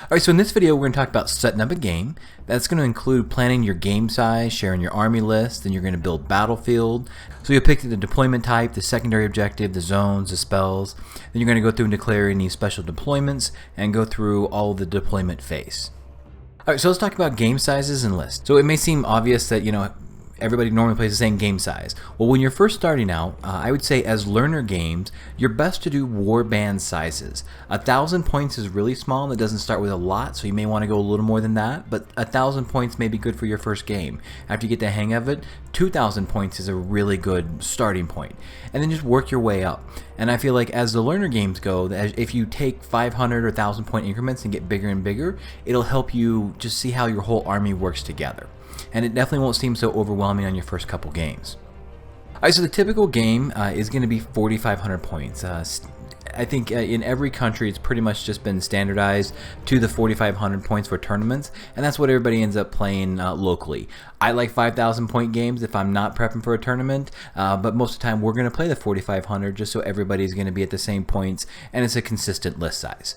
Alright, so in this video we're going to talk about setting up a game. That's going to include planning your game size, sharing your army list, then you're going to build battlefield. So you'll pick the deployment type, the secondary objective, the zones, the spells. Then you're going to go through and declare any special deployments and go through all the deployment phase. Alright, so let's talk about game sizes and lists. So it may seem obvious that, everybody normally plays the same game size. Well, when you're first starting out, I would say as learner games, you're best to do warband sizes. 1,000 points is really small and it doesn't start with a lot, so you may want to go a little more than that, but 1,000 points may be good for your first game. After you get the hang of it, 2,000 points is a really good starting point. And then just work your way up. And I feel like as the learner games go, if you take 500 or 1,000 point increments and get bigger and bigger, it'll help you just see how your whole army works together. And it definitely won't seem so overwhelming on your first couple games. Alright, so the typical game is going to be 4,500 points. I think in every country it's pretty much just been standardized to the 4,500 points for tournaments, and that's what everybody ends up playing locally. I like 5,000 point games if I'm not prepping for a tournament, but most of the time we're going to play the 4,500 just so everybody's going to be at the same points and it's a consistent list size.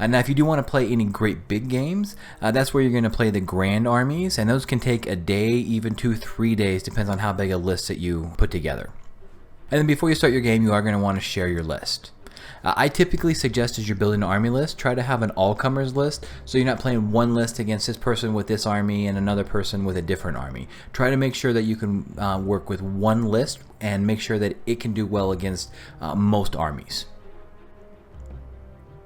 Now if you do want to play any great big games, that's where you're going to play the grand armies, and those can take a day, even 2-3 days, depends on how big a list that you put together. And then before you start your game, you are going to want to share your list. I typically suggest as you're building an army list, try to have an all-comers list, so you're not playing one list against this person with this army and another person with a different army. Try to make sure that you can work with one list and make sure that it can do well against most armies.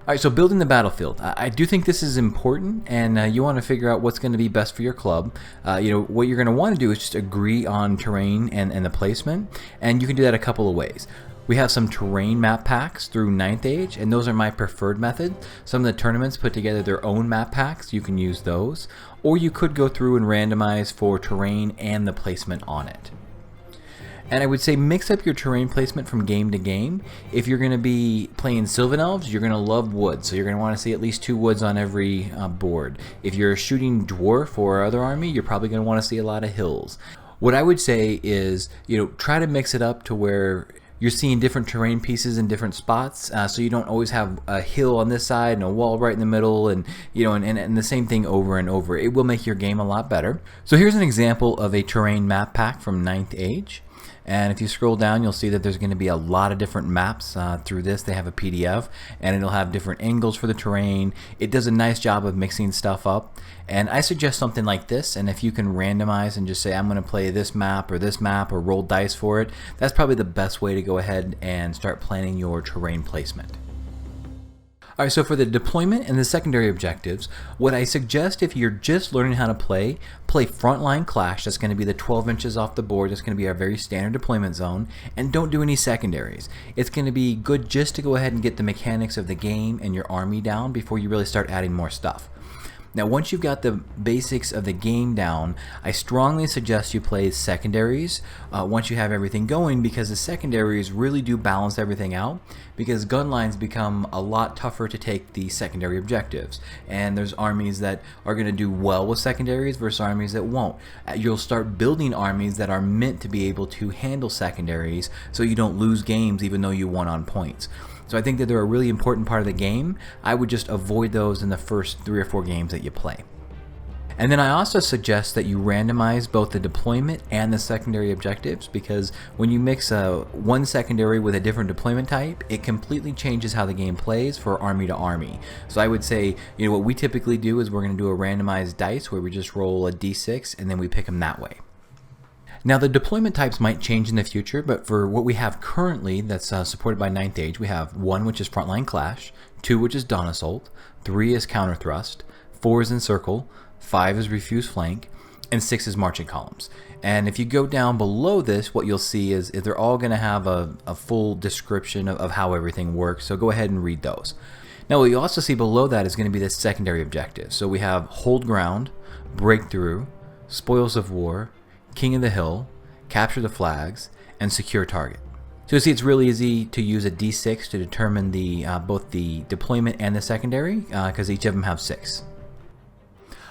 Alright, so building the battlefield. I do think this is important, and you want to figure out what's going to be best for your club. What you're going to want to do is just agree on terrain and the placement, and you can do that a couple of ways. We have some terrain map packs through 9th Age, and those are my preferred method. Some of the tournaments put together their own map packs. You can use those. Or you could go through and randomize for terrain and the placement on it. And I would say mix up your terrain placement from game to game. If you're going to be playing Sylvan Elves, you're going to love woods, so you're going to want to see at least 2 woods on every board. If you're shooting Dwarf or other army, you're probably going to want to see a lot of hills. What I would say is, try to mix it up to where you're seeing different terrain pieces in different spots, so you don't always have a hill on this side and a wall right in the middle, and and the same thing over and over. It will make your game a lot better. So here's an example of a terrain map pack from 9th Age. And if you scroll down, you'll see that there's going to be a lot of different maps through this. They have a PDF, and it'll have different angles for the terrain. It does a nice job of mixing stuff up. And I suggest something like this, and if you can randomize and just say, I'm going to play this map or roll dice for it, that's probably the best way to go ahead and start planning your terrain placement. Alright, so for the deployment and the secondary objectives, what I suggest if you're just learning how to play frontline clash. That's going to be the 12 inches off the board. That's going to be our very standard deployment zone, and don't do any secondaries. It's going to be good just to go ahead and get the mechanics of the game and your army down before you really start adding more stuff. Now once you've got the basics of the game down, I strongly suggest you play secondaries once you have everything going, because the secondaries really do balance everything out, because gun lines become a lot tougher to take the secondary objectives, and there's armies that are going to do well with secondaries versus armies that won't. You'll start building armies that are meant to be able to handle secondaries so you don't lose games even though you won on points. So I think that they're a really important part of the game. I would just avoid those in the first 3 or 4 games that you play. And then I also suggest that you randomize both the deployment and the secondary objectives, because when you mix one secondary with a different deployment type, it completely changes how the game plays for army to army. So I would say, what we typically do is we're going to do a randomized dice where we just roll a d6 and then we pick them that way. Now the deployment types might change in the future, but for what we have currently that's supported by 9th Age, we have 1 which is frontline clash, 2 which is dawn assault, 3 is counter thrust, 4 is encircle, 5 is refuse flank, and 6 is marching columns. And if you go down below this, what you'll see is they're all going to have a full description of how everything works, so go ahead and read those. Now what you also see below that is going to be the secondary objectives. So we have hold ground, breakthrough, spoils of war, King of the Hill, capture the flags, and secure target. So you see it's really easy to use a d6 to determine both the deployment and the secondary, because each of them have 6.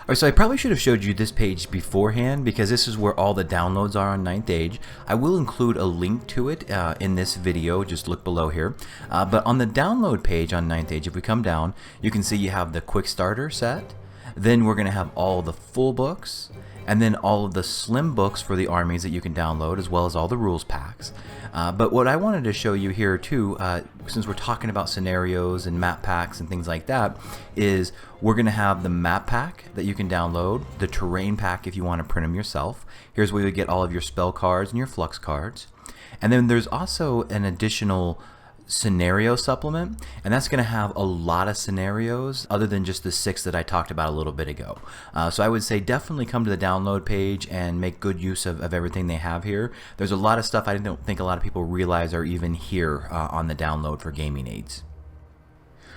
Alright, so I probably should have showed you this page beforehand because this is where all the downloads are on Ninth Age. I will include a link to it in this video, just look below here. But on the download page on Ninth Age, if we come down, you can see you have the quick starter set. Then we're going to have all the full books, and then all of the slim books for the armies that you can download, as well as all the rules packs. But what I wanted to show you here too, since we're talking about scenarios and map packs and things like that, is we're going to have the map pack that you can download, the terrain pack if you want to print them yourself. Here's where you get all of your spell cards and your flux cards. And then there's also an additional scenario supplement, and that's going to have a lot of scenarios other than just the 6 that I talked about a little bit ago. So I would say definitely come to the download page and make good use of everything they have here. There's a lot of stuff I don't think a lot of people realize are even here on the download for gaming aids.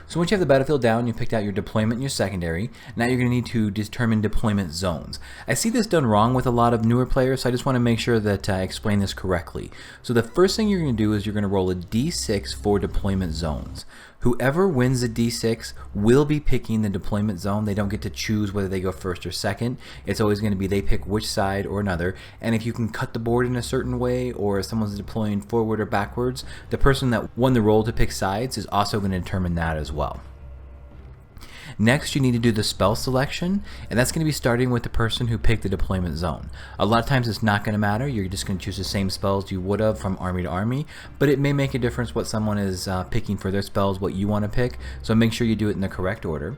So once you have the battlefield down, you picked out your deployment and your secondary. Now you're going to need to determine deployment zones. I see this done wrong with a lot of newer players, so I just want to make sure that I explain this correctly. So the first thing you're going to do is you're going to roll a d6 for deployment zones. Whoever wins the d6 will be picking the deployment zone. They don't get to choose whether they go first or second. It's always going to be they pick which side or another. And if you can cut the board in a certain way, or if someone's deploying forward or backwards, the person that won the roll to pick sides is also going to determine that as well. Next, you need to do the spell selection, and that's going to be starting with the person who picked the deployment zone. A lot of times it's not going to matter. You're just going to choose the same spells you would have from army to army, but it may make a difference what someone is picking for their spells, what you want to pick, so make sure you do it in the correct order.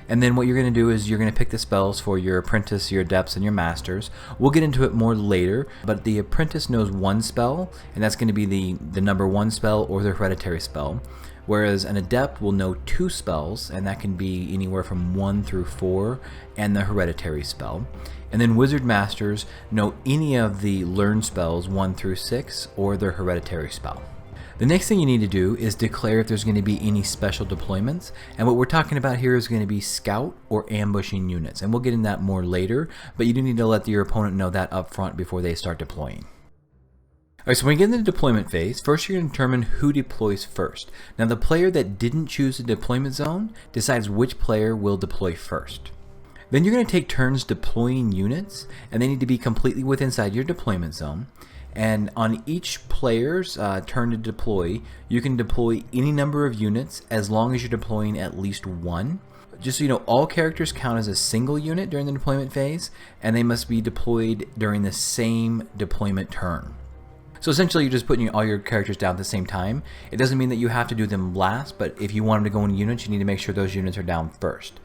And then what you're going to do is you're going to pick the spells for your apprentice, your adepts, and your masters. We'll get into it more later, but the apprentice knows one spell, and that's going to be the number 1 spell or the hereditary spell. Whereas an adept will know 2 spells, and that can be anywhere from 1 through 4, and the hereditary spell. And then wizard masters know any of the learned spells 1 through 6, or their hereditary spell. The next thing you need to do is declare if there's going to be any special deployments, and what we're talking about here is going to be scout or ambushing units, and we'll get into that more later, but you do need to let your opponent know that up front before they start deploying. Alright, so when we get into the deployment phase, first you're going to determine who deploys first. Now the player that didn't choose the deployment zone decides which player will deploy first. Then you're going to take turns deploying units, and they need to be completely within inside your deployment zone. And on each player's turn to deploy, you can deploy any number of units as long as you're deploying at least 1. Just so you know, all characters count as a single unit during the deployment phase, and they must be deployed during the same deployment turn. So essentially you're just putting all your characters down at the same time. It doesn't mean that you have to do them last, but if you want them to go in units, you need to make sure those units are down first.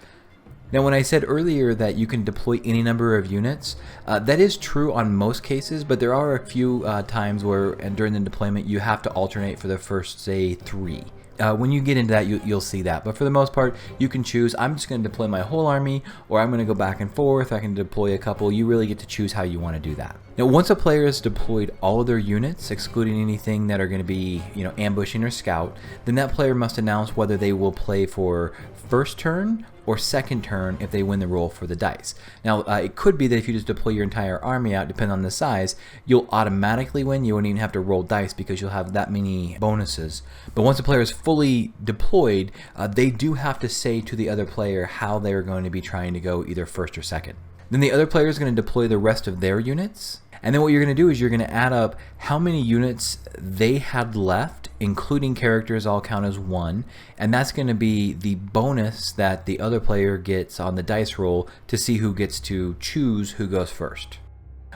Now when I said earlier that you can deploy any number of units, that is true on most cases, but there are a few times where during the deployment you have to alternate for the first, say, 3. When you get into that, you'll see that. But for the most part, you can choose, I'm just going to deploy my whole army, or I'm going to go back and forth. I can deploy a couple. You really get to choose how you want to do that. Now, once a player has deployed all of their units, excluding anything that are going to be, ambushing or scout, then that player must announce whether they will play for first turn or second turn if they win the roll for the dice. Now, it could be that if you just deploy your entire army out, depending on the size, you'll automatically win. You won't even have to roll dice because you'll have that many bonuses. But once a player is fully deployed, they do have to say to the other player how they're going to be trying to go either first or second. Then the other player is going to deploy the rest of their units. And then what you're going to do is you're going to add up how many units they had left, including characters all count as 1, and that's going to be the bonus that the other player gets on the dice roll to see who gets to choose who goes first.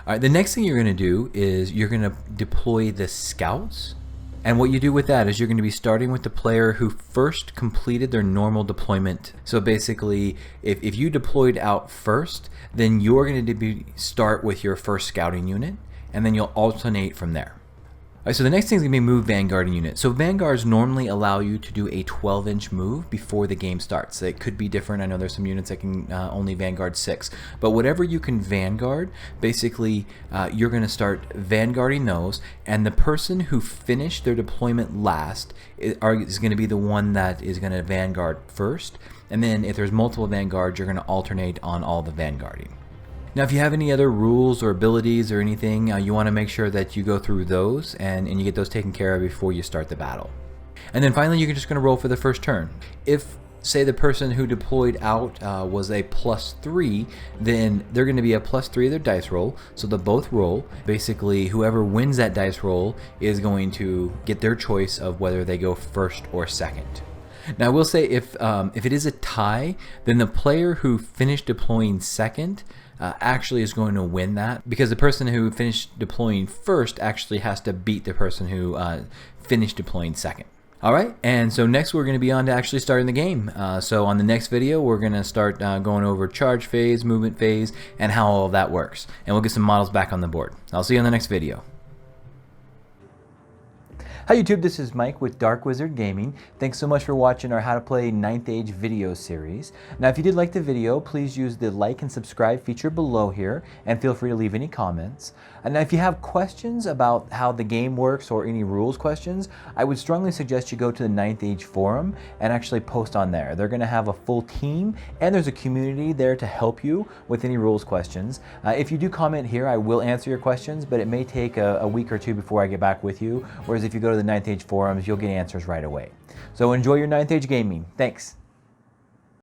Alright, the next thing you're going to do is you're going to deploy the scouts. And what you do with that is you're going to be starting with the player who first completed their normal deployment. So basically, if you deployed out first, then you're going to start with your first scouting unit, and then you'll alternate from there. Alright, so the next thing is going to be move vanguarding unit. So vanguards normally allow you to do a 12-inch move before the game starts. It could be different. I know there's some units that can only vanguard 6. But whatever you can vanguard, basically you're going to start vanguarding those, and the person who finished their deployment last is going to be the one that is going to vanguard first. And then if there's multiple vanguards, you're going to alternate on all the vanguarding. Now if you have any other rules or abilities or anything, you want to make sure that you go through those and you get those taken care of before you start the battle. And then finally you're just going to roll for the first turn. If say the person who deployed out was a +3, then they're going to be a +3 of their dice roll. So they'll both roll. Basically, whoever wins that dice roll is going to get their choice of whether they go first or second. Now I will say if it is a tie, then the player who finished deploying second actually is going to win that, because the person who finished deploying first actually has to beat the person who finished deploying second. Alright, and so next we're going to be on to actually starting the game. So on the next video we're going to start going over charge phase, movement phase, and how all of that works. And we'll get some models back on the board. I'll see you on the next video. Hi YouTube, this is Mike with Dark Wizard Gaming. Thanks so much for watching our How to Play 9th Age video series. Now if you did like the video, please use the like and subscribe feature below here, and feel free to leave any comments. And now if you have questions about how the game works or any rules questions, I would strongly suggest you go to the 9th Age forum and actually post on there. They're going to have a full team, and there's a community there to help you with any rules questions. If you do comment here, I will answer your questions, but it may take a week or two before I get back with you, whereas if you go to the 9th Age forums, you'll get answers right away. So enjoy your 9th Age gaming. Thanks.